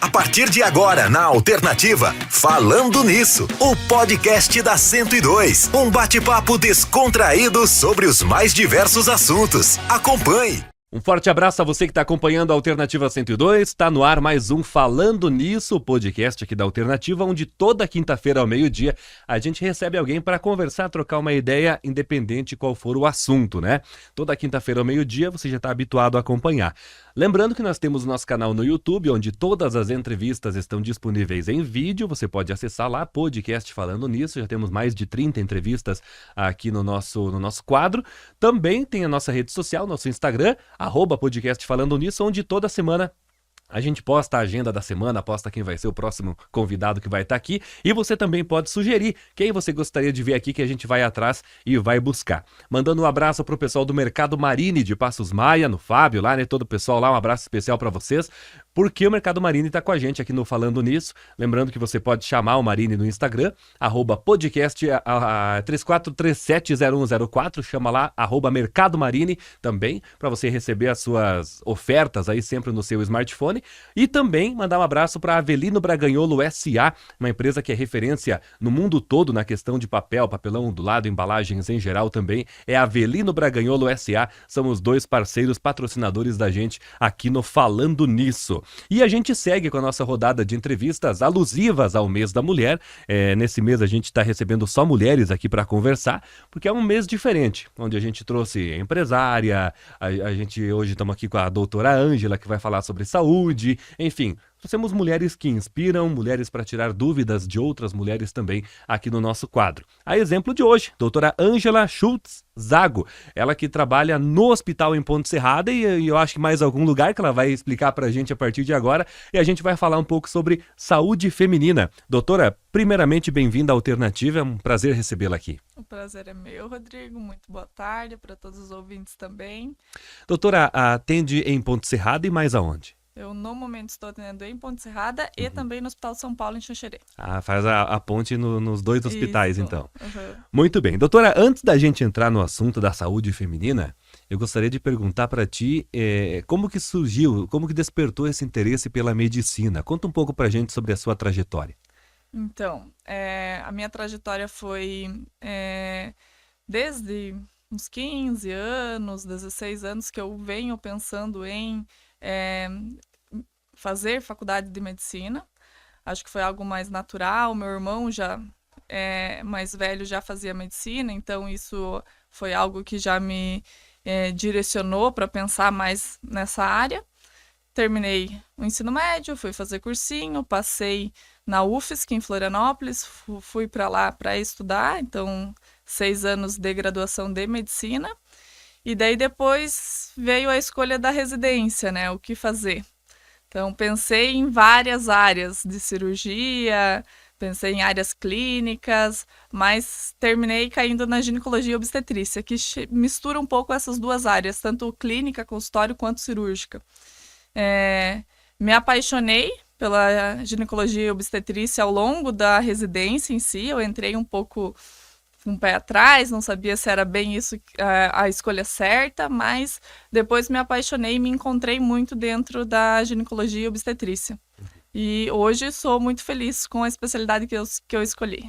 A partir de agora, na Alternativa, Falando Nisso, o podcast da 102. Um bate-papo descontraído sobre os mais diversos assuntos. Acompanhe. Um forte abraço a você que está acompanhando a Alternativa 102. Está no ar mais um Falando Nisso, o podcast aqui da Alternativa, onde toda quinta-feira ao meio-dia a gente recebe alguém para conversar, trocar uma ideia, independente qual for o assunto, né? Toda quinta-feira ao meio-dia você já está habituado a acompanhar. Lembrando que nós temos o nosso canal no YouTube, onde todas as entrevistas estão disponíveis em vídeo. Você pode acessar lá, podcast Falando Nisso. Já temos mais de 30 entrevistas aqui no nosso quadro. Também tem a nossa rede social, nosso Instagram, @podcast Falando Nisso, onde toda semana a gente posta a agenda da semana, posta quem vai ser o próximo convidado que vai estar aqui. E você também pode sugerir quem você gostaria de ver aqui, que a gente vai atrás e vai buscar. Mandando um abraço pro pessoal do Mercado Marini de Passos Maia, no Fábio, lá, né? Todo o pessoal lá, um abraço especial para vocês. Porque o Mercado Marini está com a gente aqui no Falando Nisso. Lembrando que você pode chamar o Marini no Instagram, @podcast 34370104, chama lá, @Mercado Marini também, para você receber as suas ofertas aí sempre no seu smartphone. E também mandar um abraço para a Avelino Braganholo S.A., uma empresa que é referência no mundo todo na questão de papel, papelão ondulado, embalagens em geral também. É a Avelino Braganholo S.A., são os dois parceiros patrocinadores da gente aqui no Falando Nisso. E a gente segue com a nossa rodada de entrevistas alusivas ao mês da mulher. Nesse mês a gente está recebendo só mulheres aqui para conversar, porque é um mês diferente, onde a gente trouxe empresária, a gente hoje estamos aqui com a doutora Ângela, que vai falar sobre saúde, enfim. Temos mulheres que inspiram, mulheres para tirar dúvidas de outras mulheres também aqui no nosso quadro. A exemplo de hoje, doutora Ângela Schultz Zago, ela que trabalha no hospital em Ponte Serrada e eu acho que mais algum lugar que ela vai explicar para a gente a partir de agora, e a gente vai falar um pouco sobre saúde feminina. Doutora, primeiramente bem-vinda à Alternativa, é um prazer recebê-la aqui. O prazer é meu, Rodrigo, muito boa tarde para todos os ouvintes também. Doutora, atende em Ponte Serrada e mais aonde? Eu, no momento, estou atendendo em Ponte Serrada e também no Hospital São Paulo, em Xanxerê. Faz a ponte nos dois hospitais, Isso. então. Uhum. Muito bem. Doutora, antes da gente entrar no assunto da saúde feminina, eu gostaria de perguntar para ti como que surgiu, como que despertou esse interesse pela medicina. Conta um pouco para a gente sobre a sua trajetória. Então, a minha trajetória foi desde uns 15 anos, 16 anos, que eu venho pensando em fazer faculdade de medicina. Acho que foi algo mais natural. Meu irmão já mais velho já fazia medicina, então isso foi algo que já me direcionou para pensar mais nessa área. Terminei o ensino médio, fui fazer cursinho, passei na UFSC em Florianópolis, fui para lá para estudar, então 6 anos de graduação de medicina. E daí depois veio a escolha da residência, né? O que fazer. Então, pensei em várias áreas de cirurgia, pensei em áreas clínicas, mas terminei caindo na ginecologia e obstetrícia, que mistura um pouco essas duas áreas, tanto clínica, consultório, quanto cirúrgica. Me apaixonei pela ginecologia e obstetrícia ao longo da residência em si. Eu entrei um pouco com um pé atrás, não sabia se era bem isso a escolha certa, mas depois me apaixonei e me encontrei muito dentro da ginecologia e obstetrícia. E hoje sou muito feliz com a especialidade que eu escolhi.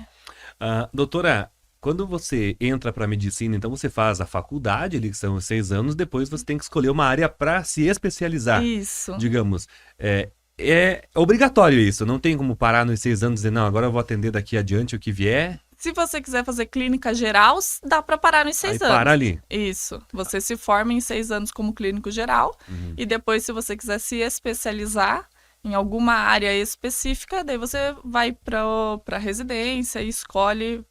Doutora, quando você entra para a medicina, então você faz a faculdade, ali que são 6 anos, depois você tem que escolher uma área para se especializar. Isso. Digamos, é obrigatório isso, não tem como parar nos 6 anos e dizer, não, agora eu vou atender daqui adiante o que vier. Se você quiser fazer clínica geral, dá para parar nos 6 anos. Para ali. Isso. Você se forma em 6 anos como clínico geral. E depois, se você quiser se especializar em alguma área específica, daí você vai para residência e escolhe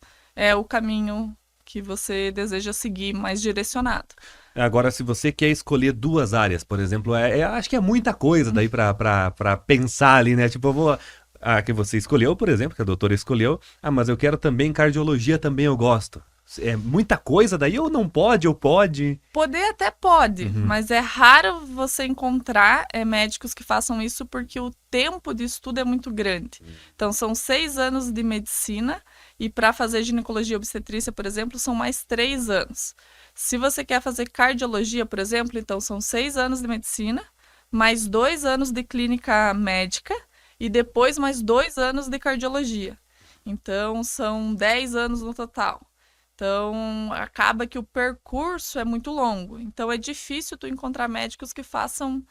o caminho que você deseja seguir mais direcionado. Agora, se você quer escolher 2 áreas, por exemplo, acho que é muita coisa daí para pensar ali, né? Tipo, eu vou... A que você escolheu, por exemplo, que a doutora escolheu. Mas eu quero também cardiologia, também eu gosto. É muita coisa daí ou não pode ou pode? Poder até pode, mas é raro você encontrar médicos que façam isso porque o tempo de estudo é muito grande. Então, são 6 anos de medicina e para fazer ginecologia e obstetrícia, por exemplo, são mais 3 anos. Se você quer fazer cardiologia, por exemplo, então são 6 anos de medicina, mais 2 anos de clínica médica e depois mais 2 anos de cardiologia. Então, são 10 anos no total. Então, acaba que o percurso é muito longo. Então, é difícil tu encontrar médicos que façam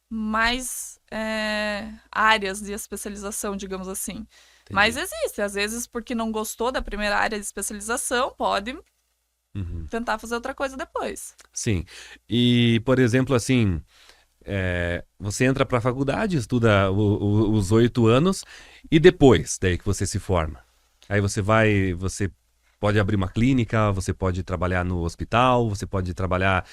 mais áreas de especialização, digamos assim. Entendi. Mas existe, às vezes, porque não gostou da primeira área de especialização, pode tentar fazer outra coisa depois. Sim. E, por exemplo, assim, você entra para a faculdade, estuda os 8 anos, e depois daí que você se forma. Aí você pode abrir uma clínica, você pode trabalhar no hospital, você pode trabalhar,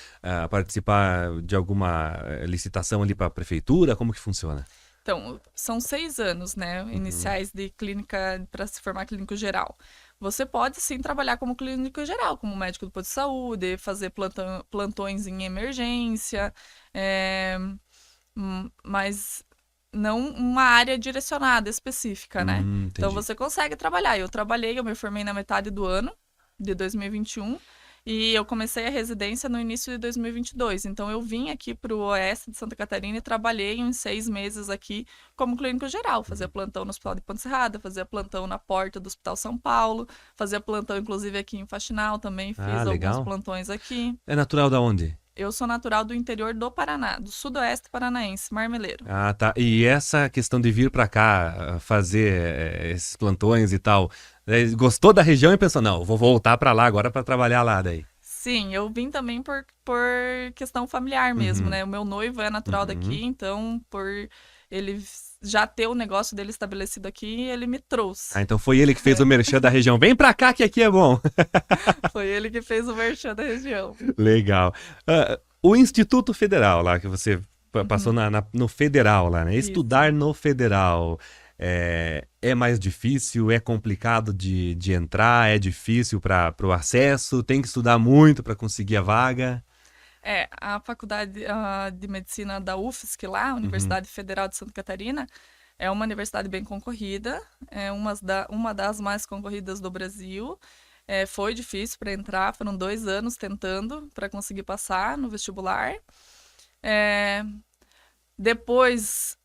participar de alguma licitação ali para a prefeitura, como que funciona? Então, são 6 anos, né, iniciais de clínica para se formar clínico geral. Você pode sim trabalhar como clínico geral, como médico do posto de saúde, fazer plantões em emergência, mas não uma área direcionada, específica, né? Então Entendi. você consegue trabalhar. Eu me formei na metade do ano de 2021 e eu comecei a residência no início de 2022. Então eu vim aqui para o Oeste de Santa Catarina e trabalhei uns 6 meses aqui como clínico geral. Fazia plantão no Hospital de Ponte Serrada, fazia plantão na porta do Hospital São Paulo, fazia plantão inclusive aqui em Faxinal também, fiz alguns legal. plantões aqui. É natural da onde? Eu sou natural do interior do Paraná, do sudoeste paranaense, Marmeleiro. Ah, tá. E essa questão de vir para cá fazer esses plantões e tal, gostou da região e pensou, não, vou voltar para lá agora para trabalhar lá daí. Sim, eu vim também por questão familiar mesmo, né? O meu noivo é natural daqui, então por ele já ter o negócio dele estabelecido aqui, ele me trouxe. Ah, então foi ele que fez o merchan da região. Vem pra cá que aqui é bom. Foi ele que fez o merchan da região. Legal. O Instituto Federal lá, que você passou no Federal lá, né? Isso. Estudar no Federal é mais difícil, é complicado de entrar, é difícil para o acesso, tem que estudar muito para conseguir a vaga. A faculdade de medicina da UFSC lá, Universidade Federal de Santa Catarina, é uma universidade bem concorrida, é uma das mais concorridas do Brasil. Foi difícil para entrar, foram 2 anos tentando para conseguir passar no vestibular. Depois,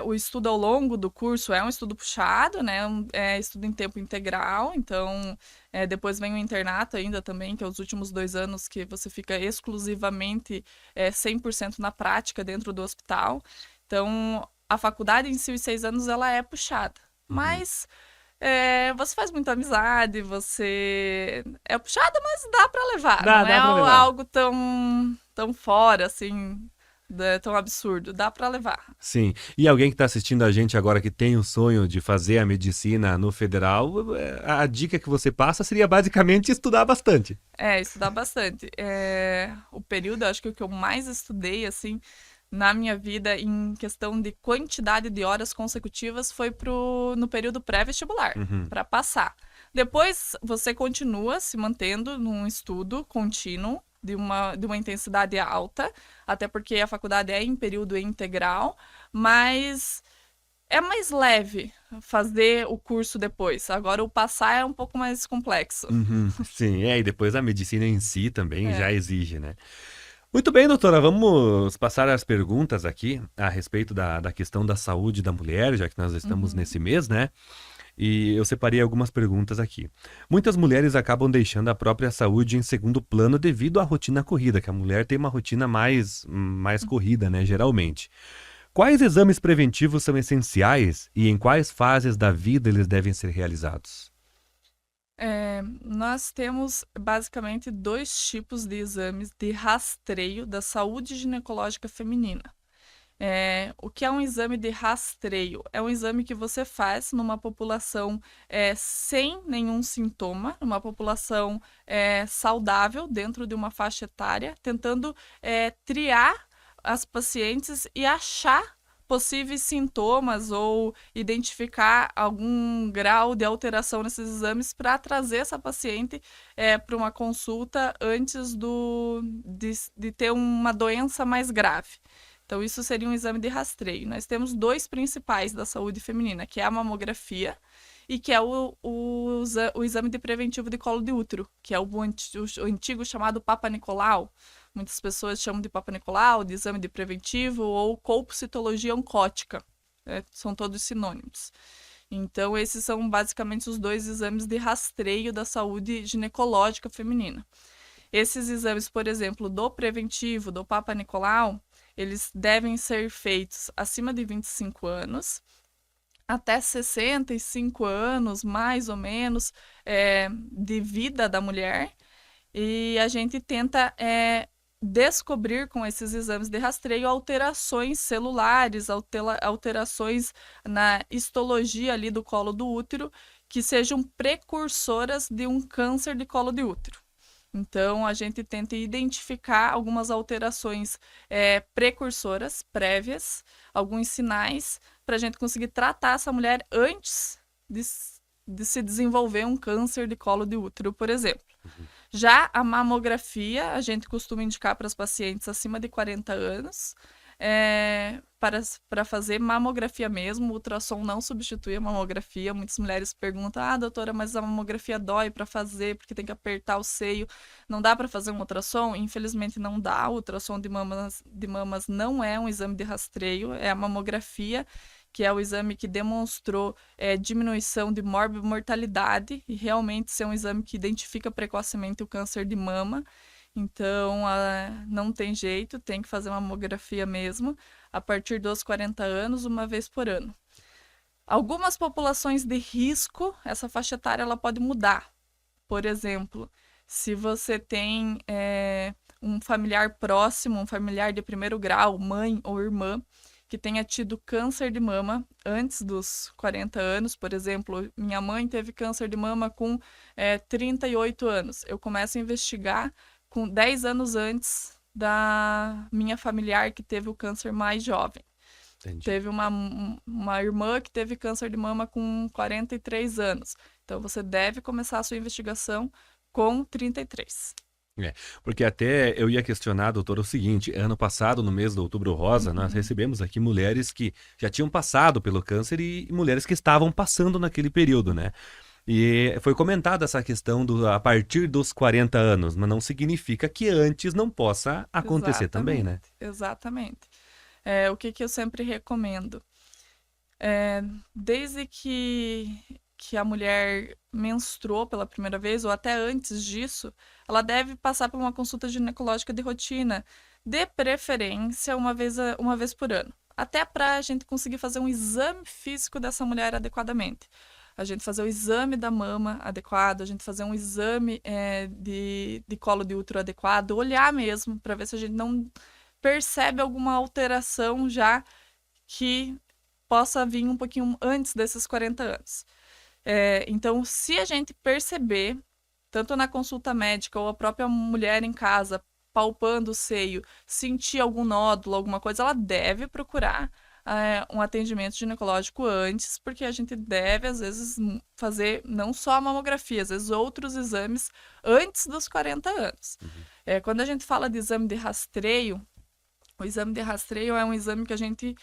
o estudo ao longo do curso é um estudo puxado, né? É estudo em tempo integral, então depois vem o internato ainda também, que é os últimos 2 anos que você fica exclusivamente 100% na prática dentro do hospital. Então, a faculdade em si, os 6 anos, ela é puxada. Mas você faz muita amizade, você... É puxada, mas dá pra levar. Dá Não é pra levar. algo tão fora, assim, tão absurdo. Dá pra levar. Sim. E alguém que está assistindo a gente agora que tem o sonho de fazer a medicina no Federal, a dica que você passa seria basicamente estudar bastante. Estudar bastante. O período, acho que o que eu mais estudei, assim, na minha vida, em questão de quantidade de horas consecutivas, foi no período pré-vestibular, para passar. Depois, você continua se mantendo num estudo contínuo, de uma intensidade alta, até porque a faculdade é em período integral, mas é mais leve fazer o curso depois. Agora, o passar é um pouco mais complexo. Sim, e depois a medicina em si também já exige, né? Muito bem, doutora, vamos passar as perguntas aqui a respeito da questão da saúde da mulher, já que nós estamos nesse mês, né? E eu separei algumas perguntas aqui. Muitas mulheres acabam deixando a própria saúde em segundo plano devido à rotina corrida, que a mulher tem uma rotina mais corrida, né, geralmente. Quais exames preventivos são essenciais e em quais fases da vida eles devem ser realizados? Nós temos basicamente 2 tipos de exames de rastreio da saúde ginecológica feminina. O que é um exame de rastreio? É um exame que você faz numa população sem nenhum sintoma, numa população saudável dentro de uma faixa etária, tentando triar as pacientes e achar possíveis sintomas ou identificar algum grau de alteração nesses exames para trazer essa paciente para uma consulta antes de ter uma doença mais grave. Então, isso seria um exame de rastreio. Nós temos 2 principais da saúde feminina, que é a mamografia e que é o exame de preventivo de colo de útero, que é o antigo chamado Papa Nicolau. Muitas pessoas chamam de Papa Nicolau, de exame de preventivo ou colpocitologia oncótica. são todos sinônimos. Então, esses são basicamente os 2 exames de rastreio da saúde ginecológica feminina. Esses exames, por exemplo, do preventivo, do Papa Nicolau, eles devem ser feitos acima de 25 anos, até 65 anos, mais ou menos, de vida da mulher. E a gente tenta descobrir com esses exames de rastreio alterações celulares, alterações na histologia ali do colo do útero, que sejam precursoras de um câncer de colo de útero. Então, a gente tenta identificar algumas alterações precursoras, prévias, alguns sinais, para a gente conseguir tratar essa mulher antes de se desenvolver um câncer de colo de útero, por exemplo. Já a mamografia, a gente costuma indicar para as pacientes acima de 40 anos, para fazer mamografia mesmo. O ultrassom não substitui a mamografia. Muitas mulheres perguntam, doutora, mas a mamografia dói para fazer, porque tem que apertar o seio. Não dá para fazer um ultrassom? Infelizmente não dá. O ultrassom de mamas não é um exame de rastreio, é a mamografia, que é o exame que demonstrou diminuição de morbimortalidade, e realmente ser um exame que identifica precocemente o câncer de mama. Então, não tem jeito, tem que fazer uma mamografia mesmo, a partir dos 40 anos, uma vez por ano. Algumas populações de risco, essa faixa etária ela pode mudar. Por exemplo, se você tem um familiar próximo, um familiar de primeiro grau, mãe ou irmã, que tenha tido câncer de mama antes dos 40 anos, por exemplo, minha mãe teve câncer de mama com 38 anos. Eu começo a investigar com 10 anos antes da minha familiar que teve o câncer mais jovem. Entendi. Teve uma irmã que teve câncer de mama com 43 anos. Então, você deve começar a sua investigação com 33. Porque até eu ia questionar, doutor, o seguinte: ano passado, no mês do Outubro Rosa, nós recebemos aqui mulheres que já tinham passado pelo câncer e mulheres que estavam passando naquele período, né? E foi comentada essa questão a partir dos 40 anos, mas não significa que antes não possa acontecer também, né? Exatamente. O que eu sempre recomendo? Desde que a mulher menstruou pela primeira vez, ou até antes disso, ela deve passar por uma consulta ginecológica de rotina, de preferência uma vez por ano. Até para a gente conseguir fazer um exame físico dessa mulher adequadamente. A gente fazer o exame da mama adequado, a gente fazer um exame de colo de útero adequado, olhar mesmo, para ver se a gente não percebe alguma alteração já que possa vir um pouquinho antes desses 40 anos. Então, se a gente perceber, tanto na consulta médica ou a própria mulher em casa, palpando o seio, sentir algum nódulo, alguma coisa, ela deve procurar um atendimento ginecológico antes, porque a gente deve, às vezes, fazer não só a mamografia, às vezes outros exames antes dos 40 anos. Quando a gente fala de exame de rastreio, o exame de rastreio é um exame que a gente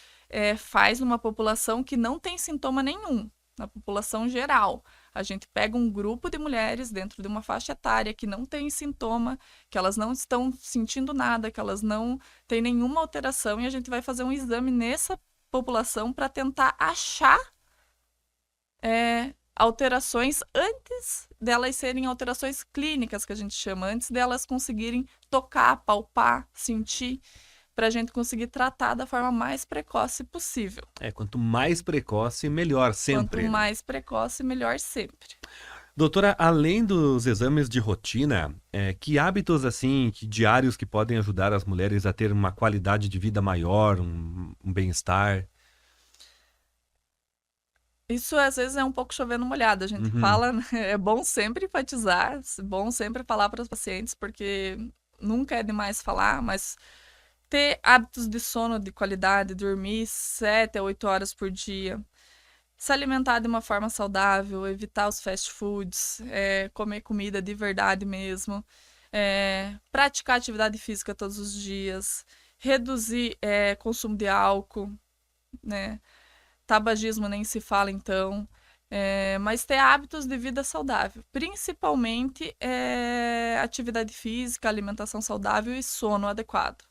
faz numa população que não tem sintoma nenhum, na população geral. A gente pega um grupo de mulheres dentro de uma faixa etária que não tem sintoma, que elas não estão sentindo nada, que elas não têm nenhuma alteração, e a gente vai fazer um exame nessa população para tentar achar alterações antes delas serem alterações clínicas, que a gente chama, antes delas conseguirem tocar, palpar, sentir, para a gente conseguir tratar da forma mais precoce possível. Quanto mais precoce, melhor sempre. Quanto mais precoce, melhor sempre. Doutora, além dos exames de rotina, que hábitos assim, diários que podem ajudar as mulheres a ter uma qualidade de vida maior, um bem-estar? Isso às vezes é um pouco chovendo molhado. A gente fala, é bom sempre enfatizar, é bom sempre falar para os pacientes, porque nunca é demais falar, mas ter hábitos de sono de qualidade, dormir 7 a 8 horas por dia, se alimentar de uma forma saudável, evitar os fast foods, comer comida de verdade mesmo, praticar atividade física todos os dias, reduzir consumo de álcool, né? Tabagismo nem se fala então, mas ter hábitos de vida saudável, principalmente atividade física, alimentação saudável e sono adequado.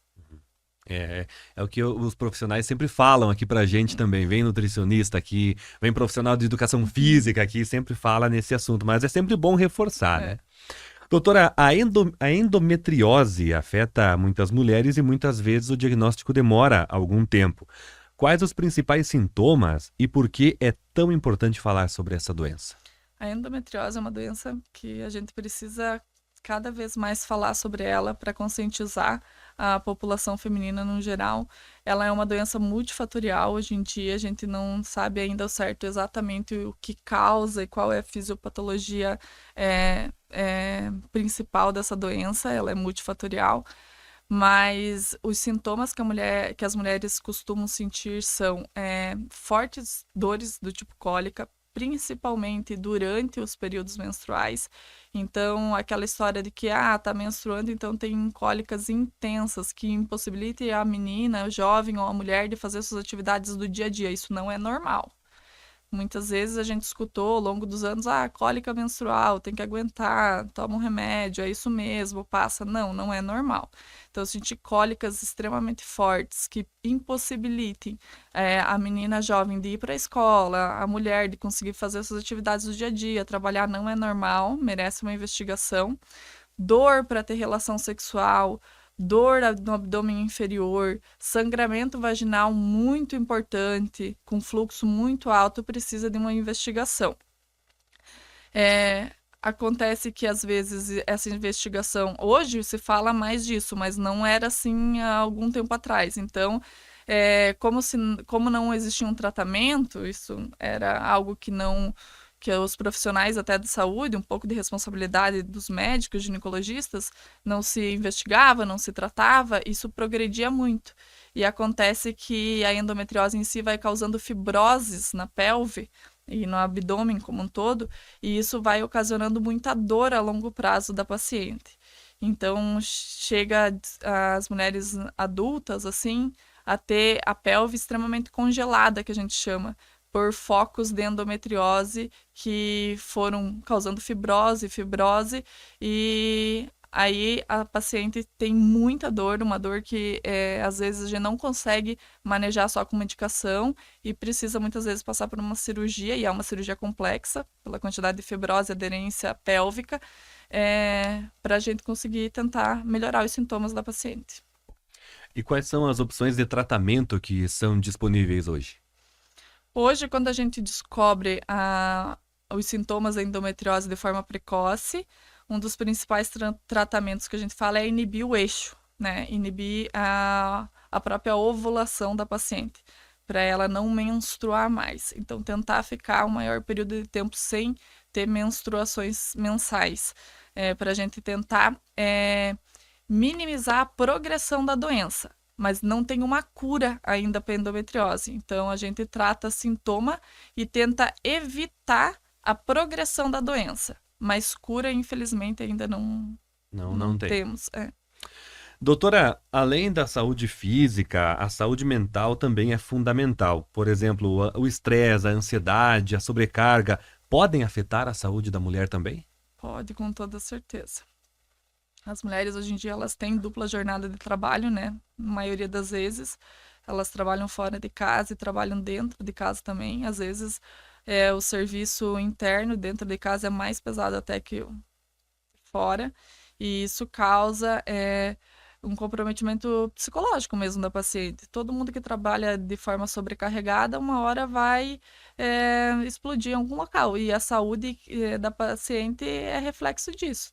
É o que os profissionais sempre falam aqui pra gente também. Vem nutricionista aqui, vem profissional de educação física aqui, sempre fala nesse assunto, mas é sempre bom reforçar, É. né? Doutora, a endometriose afeta muitas mulheres e muitas vezes o diagnóstico demora algum tempo. Quais os principais sintomas e por que é tão importante falar sobre essa doença? A endometriose é uma doença que a gente precisa cada vez mais falar sobre ela para conscientizar a população feminina no geral. Ela é uma doença multifatorial. Hoje em dia a gente não sabe ainda ao certo exatamente o que causa e qual é a fisiopatologia principal dessa doença. Ela é multifatorial. Mas os sintomas que as mulheres costumam sentir são fortes dores do tipo cólica, principalmente durante os períodos menstruais. Então, aquela história de que, tá menstruando, então tem cólicas intensas que impossibilitam a menina, o jovem ou a mulher de fazer suas atividades do dia a dia. Isso não é normal. Muitas vezes a gente escutou ao longo dos anos, cólica menstrual, tem que aguentar, toma um remédio, é isso mesmo, passa. Não, não é normal. Então, eu senti cólicas extremamente fortes que impossibilitem a menina jovem de ir para a escola, a mulher de conseguir fazer suas atividades do dia a dia, trabalhar não é normal, merece uma investigação. Dor para ter relação sexual, dor no abdômen inferior, sangramento vaginal muito importante, com fluxo muito alto, precisa de uma investigação. Acontece que, às vezes, essa investigação... Hoje se fala mais disso, mas não era assim há algum tempo atrás. Então, como não existia um tratamento, isso era algo que os profissionais até de saúde, um pouco de responsabilidade dos médicos, ginecologistas, não se investigava, não se tratava, isso progredia muito. E acontece que a endometriose em si vai causando fibroses na pelve e no abdômen como um todo, e isso vai ocasionando muita dor a longo prazo da paciente. Então, chega as mulheres adultas, assim, a ter a pelve extremamente congelada, que a gente chama, por focos de endometriose que foram causando fibrose, e aí a paciente tem muita dor, uma dor que às vezes a gente não consegue manejar só com medicação e precisa muitas vezes passar por uma cirurgia, e é uma cirurgia complexa, pela quantidade de fibrose e aderência pélvica, para a gente conseguir tentar melhorar os sintomas da paciente. E quais são as opções de tratamento que são disponíveis hoje? Hoje, quando a gente descobre os sintomas da endometriose de forma precoce, um dos principais tratamentos que a gente fala é inibir o eixo, né? Inibir a própria ovulação da paciente, para ela não menstruar mais. Então, tentar ficar um maior período de tempo sem ter menstruações mensais, para a gente tentar minimizar a progressão da doença. Mas não tem uma cura ainda para endometriose. Então, a gente trata sintoma e tenta evitar a progressão da doença. Mas cura, infelizmente, ainda não tem. Temos. Doutora, além da saúde física, a saúde mental também é fundamental. Por exemplo, o estresse, a ansiedade, a sobrecarga podem afetar a saúde da mulher também? Pode, com toda certeza. As mulheres hoje em dia elas têm dupla jornada de trabalho, né? Na maioria das vezes elas trabalham fora de casa e trabalham dentro de casa também. Às vezes o serviço interno dentro de casa é mais pesado até que fora, e isso causa um comprometimento psicológico mesmo da paciente. Todo mundo que trabalha de forma sobrecarregada, uma hora vai explodir em algum local, e a saúde da paciente é reflexo disso.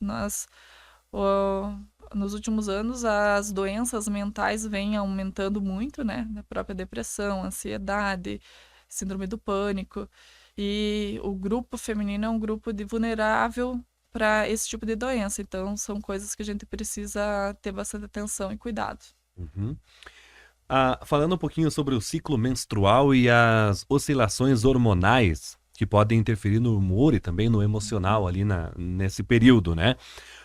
Nos últimos anos, as doenças mentais vêm aumentando muito, né? A própria depressão, ansiedade, síndrome do pânico. E o grupo feminino é um grupo vulnerável para esse tipo de doença. Então, são coisas que a gente precisa ter bastante atenção e cuidado. Uhum. Falando um pouquinho sobre o ciclo menstrual e as oscilações hormonais que podem interferir no humor e também no emocional ali nesse período, né?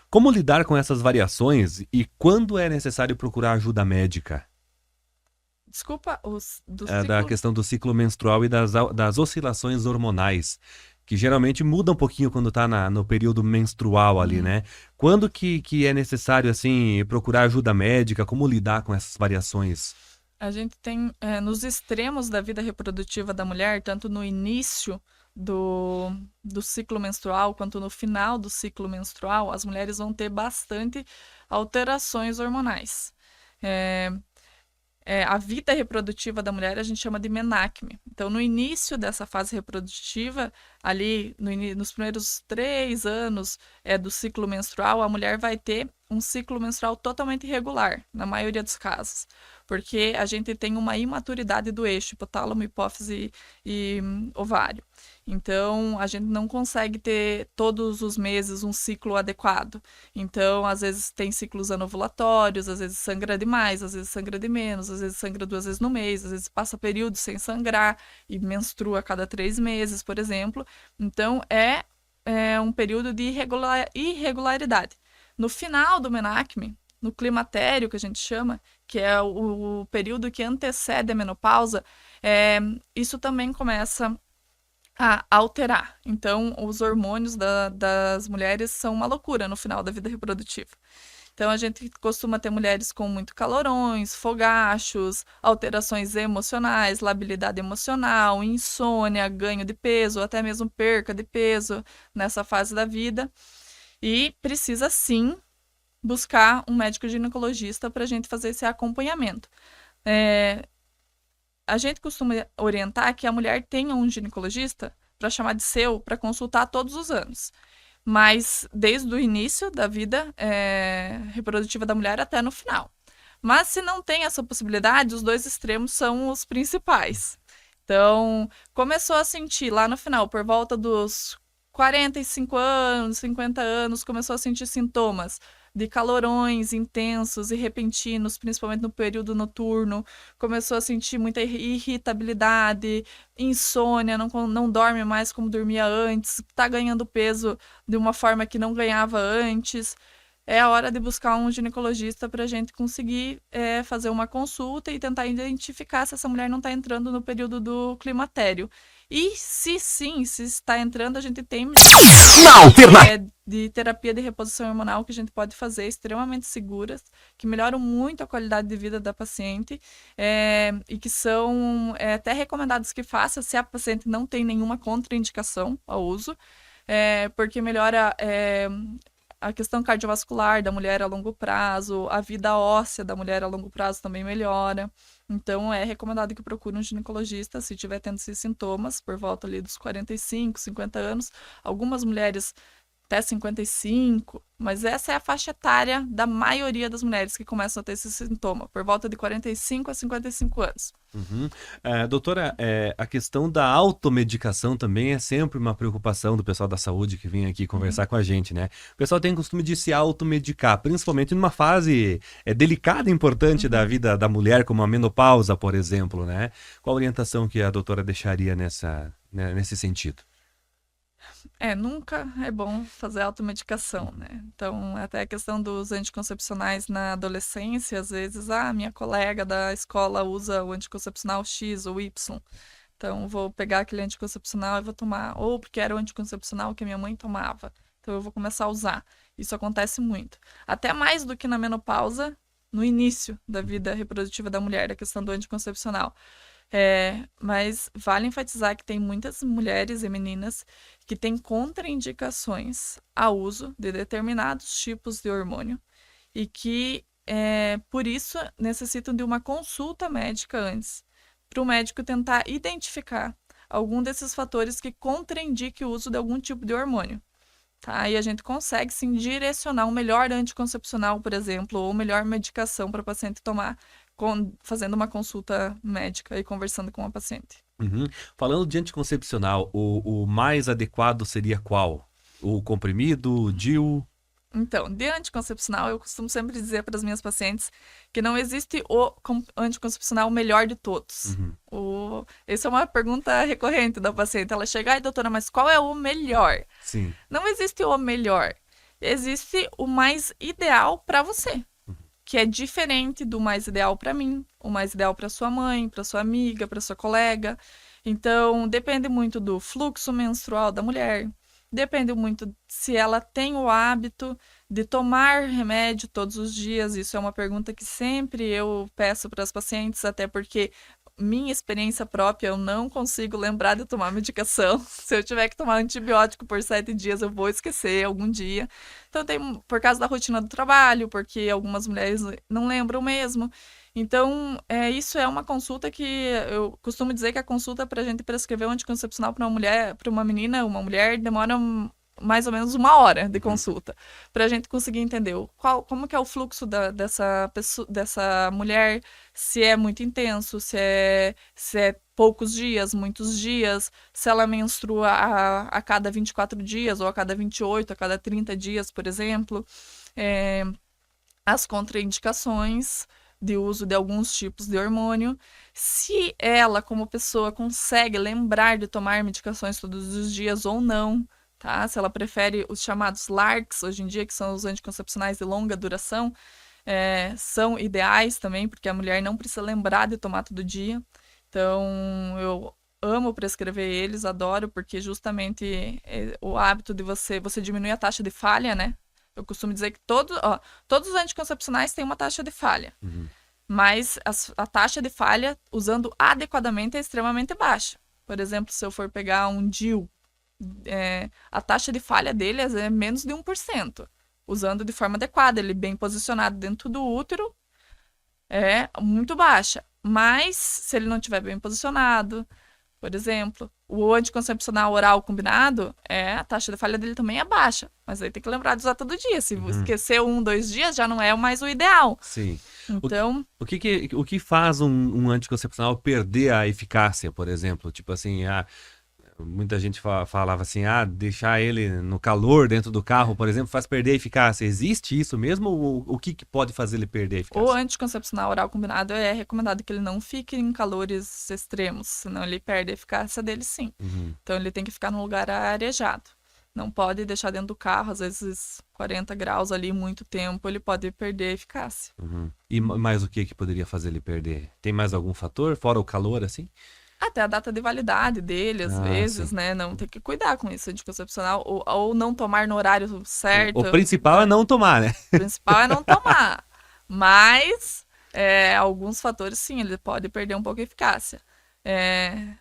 Como lidar com essas variações e quando é necessário procurar ajuda médica? Desculpa, Da questão do ciclo menstrual e das oscilações hormonais que geralmente muda um pouquinho quando tá no período menstrual ali, né? Quando que é necessário, assim, procurar ajuda médica? Como lidar com essas variações? A gente tem, nos extremos da vida reprodutiva da mulher, tanto no início do ciclo menstrual quanto no final do ciclo menstrual, as mulheres vão ter bastante alterações hormonais. A vida reprodutiva da mulher a gente chama de menacme. Então, no início dessa fase reprodutiva, ali nos primeiros 3 anos do ciclo menstrual, a mulher vai ter um ciclo menstrual totalmente irregular, na maioria dos casos. Porque a gente tem uma imaturidade do eixo, hipotálamo, hipófise e ovário. Então, a gente não consegue ter todos os meses um ciclo adequado. Então, às vezes tem ciclos anovulatórios, às vezes sangra demais, às vezes sangra de menos, às vezes sangra 2 vezes no mês, às vezes passa período sem sangrar e menstrua a cada 3 meses, por exemplo. Então, é um período de irregularidade. No final do menacme, no climatério, que a gente chama, que é o período que antecede a menopausa, isso também começa a alterar. Então, os hormônios das mulheres são uma loucura no final da vida reprodutiva. Então, a gente costuma ter mulheres com muito calorões, fogachos, alterações emocionais, labilidade emocional, insônia, ganho de peso, até mesmo perca de peso nessa fase da vida. E precisa, sim, buscar um médico ginecologista para a gente fazer esse acompanhamento. A gente costuma orientar que a mulher tenha um ginecologista para chamar de seu, para consultar todos os anos. Mas desde o início da vida reprodutiva da mulher até no final. Mas se não tem essa possibilidade, os 2 extremos são os principais. Então, começou a sentir lá no final, por volta dos 45 anos, 50 anos, começou a sentir sintomas de calorões intensos e repentinos, principalmente no período noturno, começou a sentir muita irritabilidade, insônia, não dorme mais como dormia antes, está ganhando peso de uma forma que não ganhava antes. É a hora de buscar um ginecologista para a gente conseguir fazer uma consulta e tentar identificar se essa mulher não está entrando no período do climatério. E se sim, se está entrando, a gente tem de terapia de reposição hormonal que a gente pode fazer, extremamente seguras, que melhoram muito a qualidade de vida da paciente e que são até recomendados que faça se a paciente não tem nenhuma contraindicação ao uso, porque melhora a questão cardiovascular da mulher a longo prazo, a vida óssea da mulher a longo prazo também melhora. Então, é recomendado que procure um ginecologista se estiver tendo esses sintomas, por volta ali dos 45, 50 anos. Algumas mulheres até 55, mas essa é a faixa etária da maioria das mulheres que começam a ter esse sintoma, por volta de 45 a 55 anos. Uhum. Doutora, a questão da automedicação também é sempre uma preocupação do pessoal da saúde que vem aqui conversar com a gente, né? O pessoal tem o costume de se automedicar, principalmente numa fase delicada e importante da vida da mulher, como a menopausa, por exemplo, né? Qual a orientação que a doutora deixaria nesse sentido? Nunca é bom fazer automedicação, né? Então, até a questão dos anticoncepcionais na adolescência, às vezes, minha colega da escola usa o anticoncepcional X ou Y. Então, vou pegar aquele anticoncepcional e vou tomar, ou porque era o anticoncepcional que a minha mãe tomava. Então, eu vou começar a usar. Isso acontece muito. Até mais do que na menopausa, no início da vida reprodutiva da mulher, a questão do anticoncepcional. Mas vale enfatizar que tem muitas mulheres e meninas que têm contraindicações ao uso de determinados tipos de hormônio e que, por isso, necessitam de uma consulta médica antes, para o médico tentar identificar algum desses fatores que contraindique o uso de algum tipo de hormônio. Tá? E a gente consegue, sim, direcionar um melhor anticoncepcional, por exemplo, ou melhor medicação para o paciente tomar, fazendo uma consulta médica e conversando com a paciente. Uhum. Falando de anticoncepcional, o mais adequado seria qual? O comprimido, o DIU? Então, de anticoncepcional, eu costumo sempre dizer para as minhas pacientes que não existe o anticoncepcional melhor de todos. Essa é uma pergunta recorrente da paciente. Ela chega, ai, doutora, mas qual é o melhor? Sim. Não existe o melhor. Existe o mais ideal para você, que é diferente do mais ideal para mim, o mais ideal para sua mãe, para sua amiga, para sua colega. Então, depende muito do fluxo menstrual da mulher, depende muito se ela tem o hábito de tomar remédio todos os dias. Isso é uma pergunta que sempre eu peço para as pacientes, até porque minha experiência própria, eu não consigo lembrar de tomar medicação. Se eu tiver que tomar antibiótico por 7 dias, eu vou esquecer algum dia. Então, tem por causa da rotina do trabalho, porque algumas mulheres não lembram mesmo. Então, isso é uma consulta que eu costumo dizer que a consulta para a gente prescrever um anticoncepcional para uma mulher, para uma menina, uma mulher, demora mais ou menos 1 hora de consulta, para a gente conseguir entender como que é o fluxo dessa mulher, se é muito intenso, se é poucos dias, muitos dias, se ela menstrua a cada 24 dias, ou a cada 28, a cada 30 dias, por exemplo. As contraindicações de uso de alguns tipos de hormônio, se ela, como pessoa, consegue lembrar de tomar medicações todos os dias ou não, tá? Se ela prefere os chamados LARCs, hoje em dia, que são os anticoncepcionais de longa duração, são ideais também, porque a mulher não precisa lembrar de tomar todo dia. Então, eu amo prescrever eles, adoro, porque justamente o hábito de você diminui a taxa de falha, né? Eu costumo dizer que todos os anticoncepcionais têm uma taxa de falha. Mas a taxa de falha, usando adequadamente, é extremamente baixa. Por exemplo, se eu for pegar um DIU, a taxa de falha dele é menos de 1%. Usando de forma adequada, ele bem posicionado dentro do útero, é muito baixa. Mas, se ele não estiver bem posicionado, por exemplo, o anticoncepcional oral combinado, a taxa de falha dele também é baixa. Mas aí tem que lembrar de usar todo dia. Se esquecer 1, 2 dias, já não é mais o ideal. Sim. Então, O que faz um anticoncepcional perder a eficácia, por exemplo? Tipo assim, muita gente falava assim, deixar ele no calor dentro do carro, por exemplo, faz perder a eficácia. Existe isso mesmo? Ou o que pode fazer ele perder a eficácia? O anticoncepcional oral combinado é recomendado que ele não fique em calores extremos, senão ele perde a eficácia dele, sim. Então, ele tem que ficar num lugar arejado. Não pode deixar dentro do carro, às vezes 40 graus ali, muito tempo, ele pode perder a eficácia. E mais o que poderia fazer ele perder? Tem mais algum fator, fora o calor, assim? Até a data de validade dele, às vezes, sim. né? Não tem que cuidar com isso, anticoncepcional, ou não tomar no horário certo. O principal é não tomar, né? O principal é não tomar. Mas, alguns fatores, sim, ele pode perder um pouco a eficácia.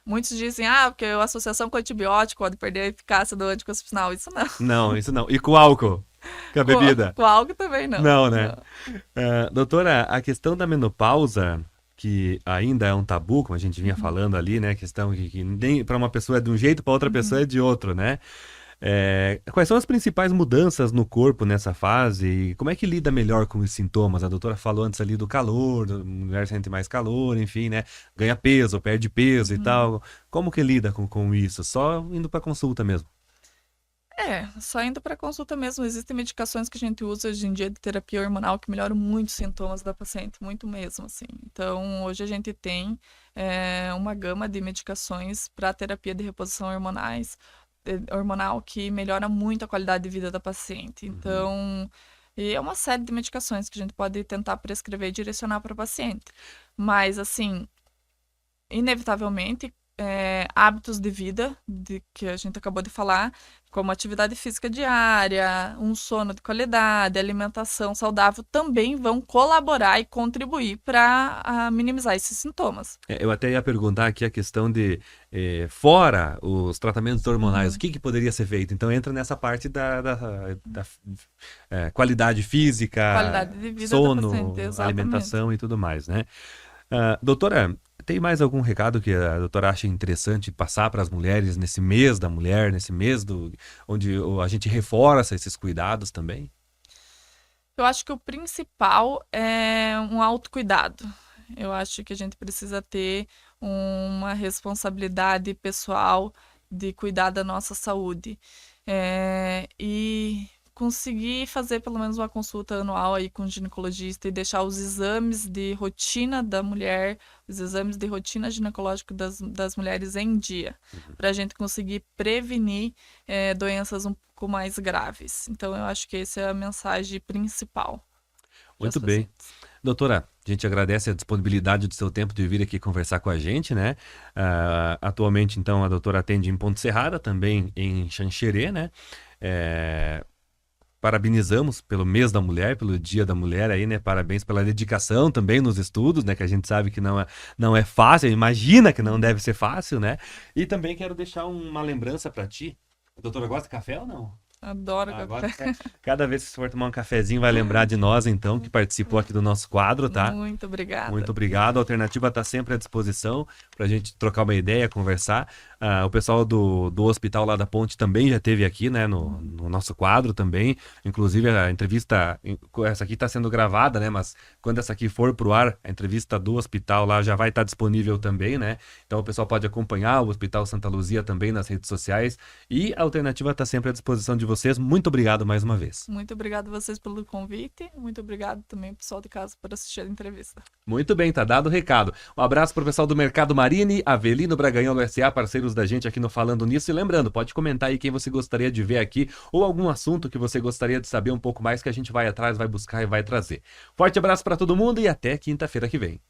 Muitos dizem, porque a associação com antibiótico pode perder a eficácia do anticoncepcional. Isso não. Não, isso não. E com álcool? Com a bebida? Com álcool também não. Não, né? Doutora, a questão da menopausa, que ainda é um tabu, como a gente vinha falando ali, né? A questão que nem para uma pessoa é de um jeito, para outra pessoa é de outro, né? Quais são as principais mudanças no corpo nessa fase? E como é que lida melhor com os sintomas? A doutora falou antes ali do calor, a mulher sente mais calor, enfim, né? Ganha peso, perde peso e tal. Como que lida com isso? Só indo para consulta mesmo? Só indo para consulta mesmo. Existem medicações que a gente usa hoje em dia de terapia hormonal que melhoram muito os sintomas da paciente, muito mesmo, assim. Então, hoje a gente tem uma gama de medicações para terapia de reposição hormonal que melhora muito a qualidade de vida da paciente. Então, e é uma série de medicações que a gente pode tentar prescrever e direcionar para o paciente. Mas, assim, inevitavelmente, hábitos de vida, que a gente acabou de falar, como atividade física diária, um sono de qualidade, alimentação saudável, também vão colaborar e contribuir para minimizar esses sintomas. Eu até ia perguntar aqui a questão de, fora os tratamentos hormonais, o que poderia ser feito? Então entra nessa parte da qualidade física, Qualidade de vida sono, da paciente, exatamente. alimentação e tudo mais, né? Doutora, tem mais algum recado que a doutora acha interessante passar para as mulheres nesse mês da mulher, nesse mês onde a gente reforça esses cuidados também? Eu acho que o principal é um autocuidado. Eu acho que a gente precisa ter uma responsabilidade pessoal de cuidar da nossa saúde. E conseguir fazer pelo menos uma consulta anual aí com o ginecologista e deixar os exames de rotina da mulher, os exames de rotina ginecológica das mulheres em dia, para a gente conseguir prevenir doenças um pouco mais graves. Então, eu acho que essa é a mensagem principal. Muito bem. Doutora, A gente agradece a disponibilidade do seu tempo de vir aqui conversar com a gente, né? Atualmente, então, a doutora atende em Ponte Serrada, também em Xanxerê, né? Parabenizamos pelo mês da mulher, pelo dia da mulher aí, né? Parabéns pela dedicação também nos estudos, né? Que a gente sabe que não é fácil, imagina que não deve ser fácil, né? E também quero deixar uma lembrança para ti. A doutora gosta de café ou não? Adoro Agora, café. cada vez que você for tomar um cafezinho, vai lembrar de nós, então, que participou aqui do nosso quadro, tá? Muito obrigada. Muito obrigado. A Alternativa está sempre à disposição para a gente trocar uma ideia, conversar. O pessoal do hospital lá da Ponte também já esteve aqui, né, no nosso quadro também. Inclusive, a entrevista, essa aqui está sendo gravada, né, mas quando essa aqui for pro ar, a entrevista do hospital lá já vai estar disponível também, né? Então, o pessoal pode acompanhar o Hospital Santa Luzia também nas redes sociais. E a Alternativa está sempre à disposição de vocês. Muito obrigado mais uma vez. Muito obrigado a vocês pelo convite. Muito obrigado também ao pessoal de casa por assistir a entrevista. Muito bem, tá dado o recado. Um abraço pro pessoal do Mercado Marini, Avelino Braganholo S.A., parceiros da gente aqui no Falando Nisso. E lembrando, pode comentar aí quem você gostaria de ver aqui ou algum assunto que você gostaria de saber um pouco mais que a gente vai atrás, vai buscar e vai trazer. Forte abraço para todo mundo e até quinta-feira que vem.